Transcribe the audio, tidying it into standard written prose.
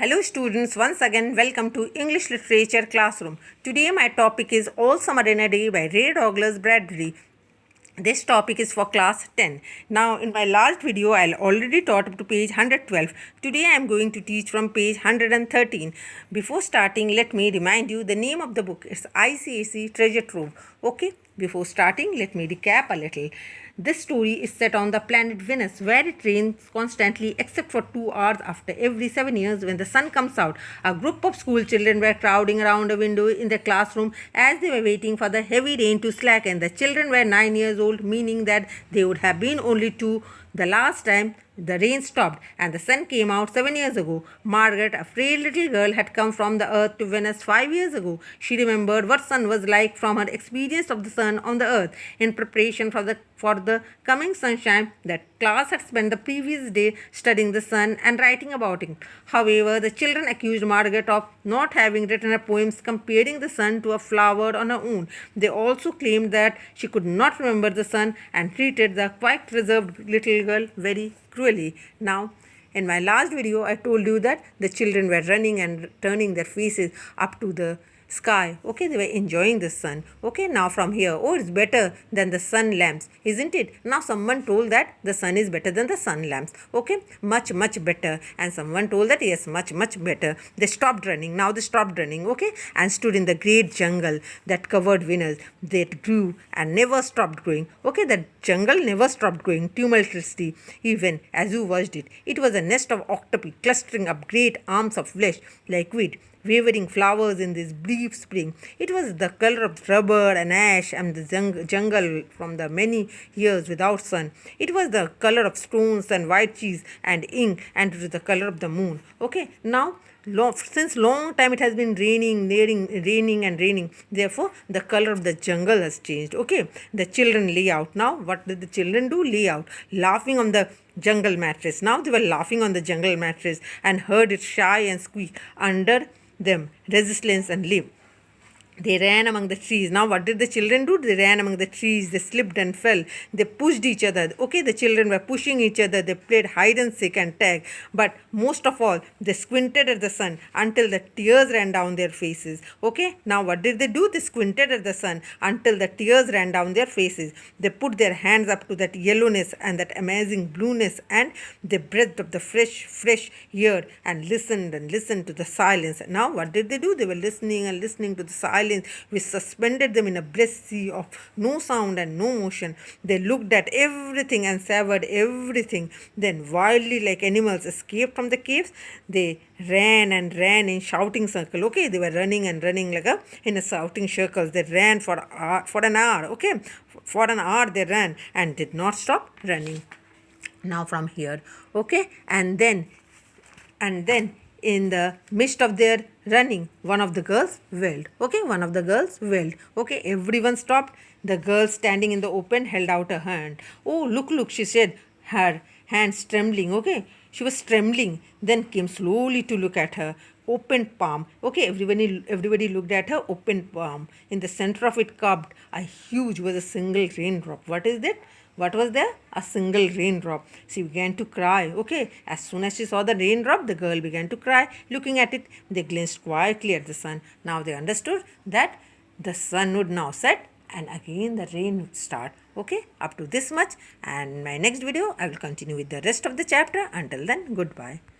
Hello students, once again welcome to English Literature Classroom. Today my topic is All Summer in a Day by Ray Douglas Bradbury. This topic is for class 10. Now in my last video I already taught up to page 112. Today I am going to teach from page 113. Before starting, let me remind you the name of the book is ICAC Treasure Trove. Okay, before starting let me recap a little. This story is set on the planet Venus, where it rains constantly except for 2 hours after every 7 years when the sun comes out. A group of school children were crowding around a window in the classroom as they were waiting for the heavy rain to slacken. The children were 9 years old, meaning that they would have been only 2 the last time the rain stopped and the sun came out 7 years ago. Margaret, a frail little girl, had come from the earth to Venus 5 years ago. She remembered what sun was like from her experience of the sun on the earth. In preparation for the coming sunshine, that class had spent the previous day studying the sun and writing about it. However, the children accused Margaret of not having written her poems comparing the sun to a flower on her own. They also claimed that she could not remember the sun and treated the quite reserved little girl very cruelly. Now, in my last video, I told you that the children were running and turning their faces up to the sky. Okay, they were enjoying the sun. Okay, now from here, oh, it's better than the sun lamps, isn't it? Now someone told that the sun is better than the sun lamps. Okay, much better. And someone told that yes, much better. They stopped running. Now they stopped running. Okay, and stood in the great jungle that covered Venus. That grew and never stopped growing. Okay, the jungle never stopped growing tumultuously even as you watched it. It was a nest of octopi clustering up great arms of flesh like wheat, wavering flowers in this brief spring. It was the color of rubber and ash and the jungle from the many years without sun. It was the color of stones and white cheese and ink, and it was the color of the moon. Okay, now since long time it has been raining. Therefore, the color of the jungle has changed. Okay, the children lay out. Now, what did the children do? Lay out, laughing on the jungle mattress. Now they were laughing on the jungle mattress and heard it sigh and squeak under them, resistance and live. They ran among the trees. Now, what did the children do? They ran among the trees. They slipped and fell. They pushed each other. Okay, the children were pushing each other. They played hide and seek and tag. But most of all, they squinted at the sun until the tears ran down their faces. Okay, now what did they do? They squinted at the sun until the tears ran down their faces. They put their hands up to that yellowness and that amazing blueness, and they breathed of the fresh air and listened to the silence. Now, what did they do? They were listening to the silence which suspended them in a blessed sea of no sound and no motion. They looked at everything and savored everything. Then, wildly like animals escaped from the caves, they ran in shouting circle. Okay, they were running like in a shouting circles. They ran for an hour. Okay, for an hour they ran and did not stop running. Now from here, okay, and then in the midst of their running, one of the girls wailed. Okay, everyone stopped. The girl standing in the open held out a hand. Oh, look, she said, her hands trembling. Okay, she was trembling, then came slowly to look at her opened palm. Okay, everybody looked at her open palm. In the center of it cupped a huge was a single raindrop. What is that? What was there? A single raindrop. She began to cry. Okay, as soon as she saw the raindrop, the girl began to cry. Looking at it, they glanced quietly at the sun. Now they understood that the sun would now set and again the rain would start. Okay, up to this much, and in my next video I will continue with the rest of the chapter. Until then, goodbye.